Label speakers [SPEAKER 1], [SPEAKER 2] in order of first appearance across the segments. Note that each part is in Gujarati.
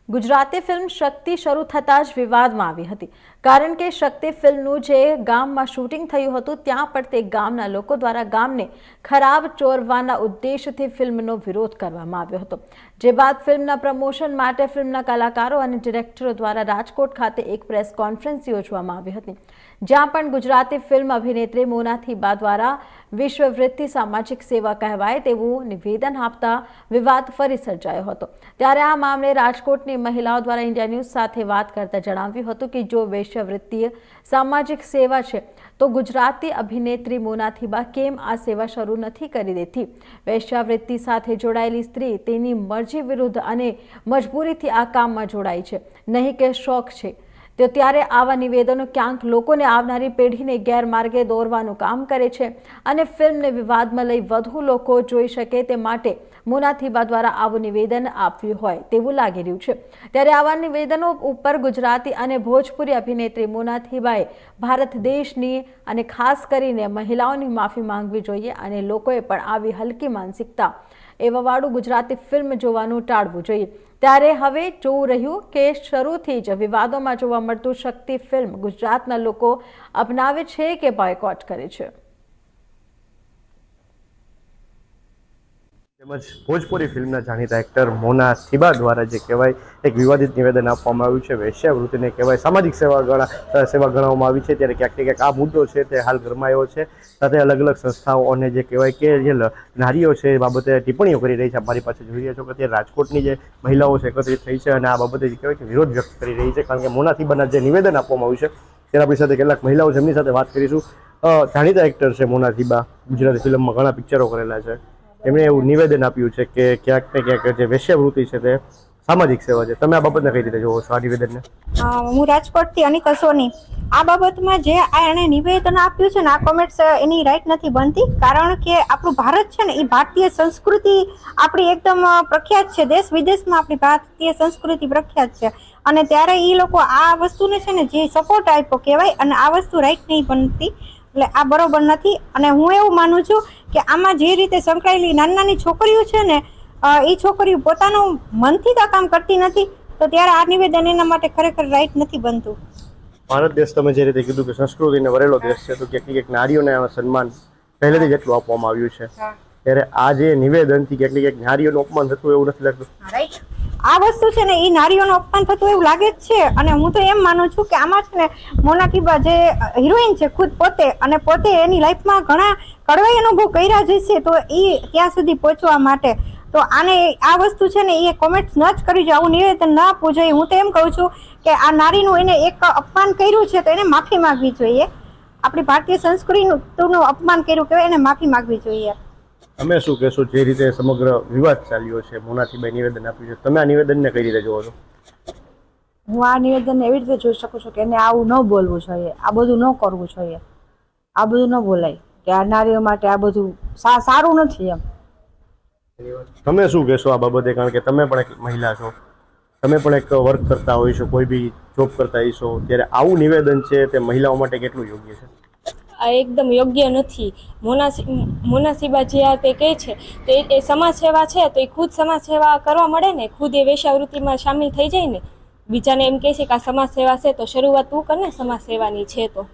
[SPEAKER 1] ગુજરાતી ફિલ્મ શક્તિ શરૂ થતાં જ વિવાદમાં આવી હતી, કારણ કે શક્તિ ફિલ્મનું જે ગામમાં શૂટિંગ થયું હતું ત્યાં પણ તે ગામના લોકો દ્વારા ગામને ખરાબ ચોરવાના ઉદ્દેશથી ફિલ્મનો વિરોધ કરવામાં આવ્યો હતો। જે બાદ ફિલ્મના પ્રમોશન માટે ફિલ્મના કલાકારો અને ડિરેક્ટરો દ્વારા રાજકોટ ખાતે એક પ્રેસ કોન્ફરન્સ યોજવામાં આવી હતી, જ્યાં પણ ગુજરાતી ફિલ્મ અભિનેત્રી મોના થીબા દ્વારા વિશ્વવૃત્તિ સામાજિક સેવા કહેવાય તેવું નિવેદન આપતા વિવાદ ફરી સર્જાયો હતો। ત્યારે આ મામલે રાજકોટની મહિલાઓ દ્વારા ઇન્ડિયા ન્યૂઝ સાથે વાત કરતા જણાવ્યું હતું કે જો વેશ્યાવૃત્તિ સામાજિક સેવા છે તો ગુજરાતી અભિનેત્રી મોના થીબા કેમ આ સેવા શરૂ નથી કરી દેતી। વેશ્યાવૃત્તિ સાથે જોડાયેલી સ્ત્રી તેની મરજી વિરુદ્ધ અને મજબૂરીથી આ કામમાં જોડાઈ છે, નહીં કે શોખ છે। તો ત્યારે આવા નિવેદનો ક્યાંક લોકોને આવનારી પેઢીને ગેરમાર્ગે દોરવાનું કામ કરે છે અને ફિલ્મને વિવાદમાં લઈ વધુ લોકો જોઈ શકે તે માટે મોના થીબા દ્વારા આવું નિવેદન આપ્યું હોય તેવું લાગી રહ્યું છે। ત્યારે આવા નિવેદનો ઉપર ગુજરાતી અને ભોજપુરી અભિનેત્રી મોના થીબાએ ભારત દેશની અને ખાસ કરીને મહિલાઓની માફી માંગવી જોઈએ અને લોકોએ પણ આવી હલકી માનસિકતા એવાવાળું ગુજરાતી ફિલ્મ જોવાનું ટાળવું જોઈએ। ત્યારે હવે જોવું રહ્યું કે શરૂથી જ વિવાદોમાં જોવા મળતું શક્તિ ફિલ્મ ગુજરાતના લોકો અપનાવે છે કે બોયકોટ કરે છે।
[SPEAKER 2] તેમજ ભોજપુરી ફિલ્મના જાણીતા એક્ટર મોના થીબા દ્વારા જે કહેવાય એક વિવાદિત નિવેદન આપવામાં આવ્યું છે, વેશ્યાવૃત્તિને કહેવાય સામાજિક સેવા ગણવામાં આવી છે। ત્યારે ક્યાંક ને ક્યાંક આ મુદ્દો છે તે હાલ ગરમાયો છે, સાથે અલગ અલગ સંસ્થાઓ અને જે કહેવાય કે જે નારીઓ છે એ બાબતે ટિપ્પણીઓ કરી રહી છે। મારી પાસે જોઈ રહ્યા છો કે અત્યારે રાજકોટની જે મહિલાઓ છે એકત્રિત થઈ છે અને આ બાબતે જે કહેવાય કે વિરોધ વ્યક્ત કરી રહી છે, કારણ કે મોના થીબાના જે નિવેદન આપવામાં આવ્યું છે ત્યારે આપણી સાથે કેટલાક મહિલાઓ છે એમની સાથે વાત કરીશું। જાણીતા એક્ટર છે મોના થીબા, ગુજરાતી ફિલ્મમાં ઘણા પિક્ચરો કરેલા છે, એમણે એવું નિવેદન આપ્યું છે કે ક્યાંક ને ક્યાંક જે વેશ્યાવૃત્તિ છે તે સામાજિક સેવા છે। તમે આ બાબતને કઈ રીતે જોવો છો આ નિવેદનને?
[SPEAKER 3] હું રાજકોટથી અનિકા સોની। આ બાબતમાં જે એણે નિવેદન આપ્યું છે ને આ કોમેન્ટ્સ એની રાઈટ નથી બનતી, કારણ કે આપણું ભારત છે ને એ ભારતીય સંસ્કૃતિ આપણી એકદમ પ્રખ્યાત છે, દેશ વિદેશમાં આપણી ભારતીય સંસ્કૃતિ પ્રખ્યાત છે અને ત્યારે એ લોકો આ વસ્તુને છે ને જે સપોર્ટ આપ્યો કહેવાય અને આ વસ્તુ રાઈટ નહીં બનતી, એટલે આ બરોબર નથી। અને હું એવું માનું છું કે આમાં જે રીતે સંકળાયેલી નાની નાની છોકરીઓ છે ને એ છોકરીઓ પોતાનું મનથી તો કામ કરતી નથી, તો ત્યારે આ નિવેદન એના માટે ખરેખર રાઈટ નથી બનતું।
[SPEAKER 2] ભારત દેશ તમે જે રીતે કીધું કે સંસ્કૃતિને વરેલો દેશ છે, તો ક્યાંક ને ક્યાંક નારીઓને સન્માન પહેલેથી જ એટલું આપવામાં આવ્યું છે, ત્યારે આ જે નિવેદનથી ક્યાંક ને ક્યાંક નારીઓનું અપમાન થતું એવું નથી લાગતું?
[SPEAKER 3] રાઈટ, આ વસ્તુ છે ને એ નારીઓનું અપમાન થતું એવું લાગે જ છે અને હું તો એમ માનું છું કે આમાં છે ને મોના થીબા જે હિરોઈન છે ખુદ પોતે એની લાઈફમાં ઘણા કડવાઈ અનુભવ કર્યા જ છે, તો એ ત્યાં સુધી પહોંચવા માટે તો આને આ વસ્તુ છે ને એ કોમેન્ટ્સ ન જ કરી જોઈએ, આવું નિવેદન ન આપવું જોઈએ। હું તો એમ કહું છું કે આ નારીનું એને એક અપમાન કર્યું છે તો એને માફી માંગવી જોઈએ, આપણી ભારતીય સંસ્કૃતિનું અપમાન કર્યું કહેવાય, એને માફી માંગવી જોઈએ।
[SPEAKER 2] તમે શું કહેશો જે રીતે સમગ્ર વિવાદ ચાલ્યો છે, મોના થીબાએ નિવેદન આપ્યું છે, તમે આ નિવેદનને કઈ રીતે જોવો છો?
[SPEAKER 4] હું આ નિવેદન એવી રીતે જોઈ શકું છું કે એને આવું ન બોલવું જોઈએ, આ બધું ન કરવું જોઈએ, આ બધું ન બોલાય કે આ નારીઓ માટે આ બધું સારું નથી એમ।
[SPEAKER 2] તમે શું કહેશો આ બાબતે, કારણ કે તમે પણ એક મહિલા છો, તમે પણ એક વર્ક કરતા હોઈશો, કોઈ બી જોબ કરતા હોઈશો, ત્યારે આવું નિવેદન છે તે મહિલાઓ માટે કેટલું યોગ્ય છે?
[SPEAKER 5] આ એકદમ યોગ્ય નથી। મોના થીબા જે આ તે કહે છે તો એ સમાજ સેવા છે, તો એ ખુદ સમાજ સેવા કરવા મળે ને, ખુદ એ વેશ્યાવૃત્તિમાં સામેલ થઈ જાય ને, બીજાને એમ કહે છે કે આ સમાજ સેવા છે તો શરૂઆત તું કર ને સમાજ સેવાની છે તો।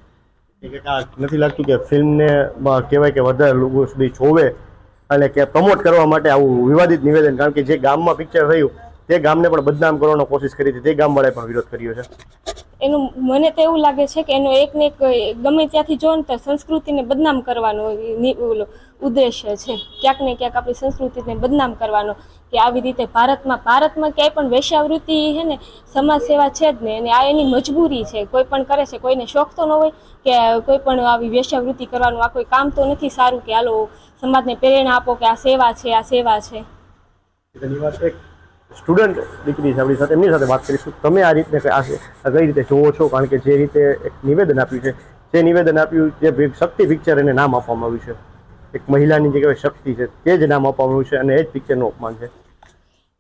[SPEAKER 2] નથી લાગતું કે ફિલ્મને કહેવાય કે વધારે લોકો સુધી જોવે એટલે કે પ્રમોટ કરવા માટે આવું વિવાદિત નિવેદન, કારણ કે જે ગામમાં પિક્ચર થયું તે ગામને પણ બદનામ કરવાનો કોશિશ કરી હતી, તે ગામવાળાએ પણ વિરોધ કર્યો છે?
[SPEAKER 5] એનું મને તો એવું લાગે છે કે એનો એક ને એક ગમે ત્યાંથી જો ને તો સંસ્કૃતિને બદનામ કરવાનો ઉદ્દેશ્ય છે, ક્યાંક ને ક્યાંક આપણી સંસ્કૃતિને બદનામ કરવાનો કે આવી રીતે ભારતમાં ક્યાંય પણ વેશ્યાવૃત્તિ છે ને સમાજ સેવા છે જ ને, અને આ એની મજબૂરી છે, કોઈ પણ કરે છે, કોઈને શોખ તો ન હોય કે કોઈ પણ આવી વેશ્યાવૃત્તિ કરવાનું, આ કોઈ કામ તો નથી સારું કે હાલો સમાજને પ્રેરણા આપો કે આ સેવા છે, આ સેવા છે।
[SPEAKER 2] સ્ટુડન્ટ દીકરી છે આપણી સાથે, એમની સાથે વાત કરીશું। તમે આ રીતે કઈ રીતે જોવો છો, કારણ કે જે રીતે એક નિવેદન આપ્યું છે, જે નિવેદન આપ્યું જે શક્તિ પિક્ચર એને નામ આપવામાં આવ્યું છે, એક મહિલાની જે કહેવાય શક્તિ છે તે જ નામ આપવામાં આવ્યું છે અને એ જ પિક્ચરનું અપમાન છે।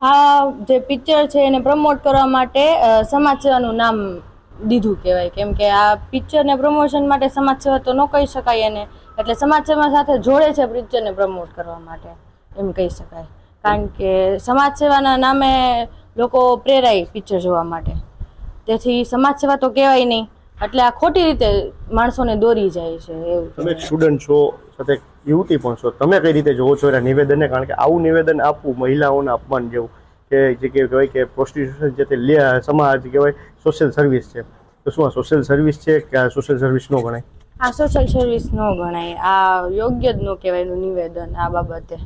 [SPEAKER 4] આ જે પિક્ચર છે એને પ્રમોટ કરવા માટે સમાજ સેવાનું નામ દીધું કહેવાય, કેમ કે આ પિક્ચરને પ્રમોશન માટે સમાજ સેવા તો ન કહી શકાય એને, એટલે સમાજ સેવા સાથે જોડે છે પિક્ચરને પ્રમોટ કરવા માટે એમ કહી શકાય, કારણ કે સમાજ સેવાના નામે લોકો પ્રેરાય પિક્ચર જોવા માટે. તેથી સમાજ સેવા તો કહેવાય નહીં, એટલે આ ખોટી રીતે માણસોને દોરી જાય છે એવું.
[SPEAKER 2] તમે એક સ્ટુડન્ટ છો, સાથે યુવતી પણ છો, તમે કઈ રીતે જોવો છો એના નિવેદનને? કારણ કે આવું નિવેદન આપવું મહિલાઓના અપમાન જેવું, કે જે કહેવાય કે પ્રોસ્ટિટ્યુશન જે તે સમાજ કહેવાય સોશિયલ સર્વિસ છે, તો શું આ સોશિયલ સર્વિસ છે કે આ સોશિયલ સર્વિસ ન ગણાય?
[SPEAKER 4] આ સોશિયલ સર્વિસ ન ગણાય, આ યોગ્ય જ ન કહેવાય એનું નિવેદન. આ બાબતે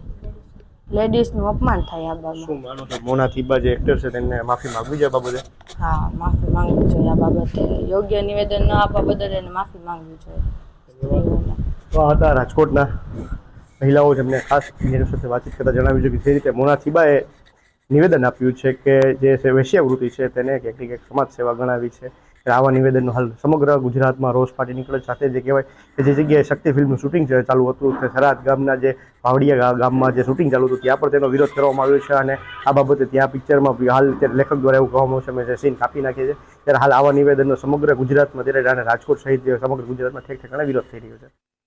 [SPEAKER 4] લેડીઝનું અપમાન થાય આ બાબતે.
[SPEAKER 2] શું માનો છો મોના થીબા જે એક્ટર છે તેને માફી માંગવી જોઈએ બાબતે?
[SPEAKER 4] હા, માફી માંગવી જોઈએ આ બાબતે. યોગ્ય નિવેદન ન આપવા બદલ એને માફી માંગવી જોઈએ.
[SPEAKER 2] તો આ હતા રાજકોટના મહિલાઓ જેમને ખાસ એની સાથે વાતચીત કરતા જણાવ્યું છે કે જે રીતે મોના થીબાએ નિવેદન આપ્યું છે કે જે વેશ્યાવૃત્તિ છે તેને ક્યાંક ને ક્યાંક સમાજ સેવા ગણાવી છે. આવા નિવેદનનો હાલ સમગ્ર ગુજરાતમાં રોષ ફાટી નીકળે. સાથે જે કહેવાય કે જે જગ્યાએ શક્તિ ફિલ્મનું શૂટિંગ ચાલુ હતું તે થરાદ ગામના જે વાવડિયા ગામમાં જે શૂટિંગ ચાલુ હતું ત્યાં પણ તેનો વિરોધ કરવામાં આવ્યો છે અને આ બાબતે ત્યાં પિક્ચરમાં હાલ લેખક દ્વારા એવું કહેવામાં આવશે અમે સીન કાપી નાખીએ છીએ. ત્યારે હાલ આવા નિવેદનનો સમગ્ર ગુજરાતમાં ત્યારે રાજકોટ સહિત સમગ્ર ગુજરાતમાં ઠેક ઠેકાણે વિરોધ થઈ રહ્યો છે.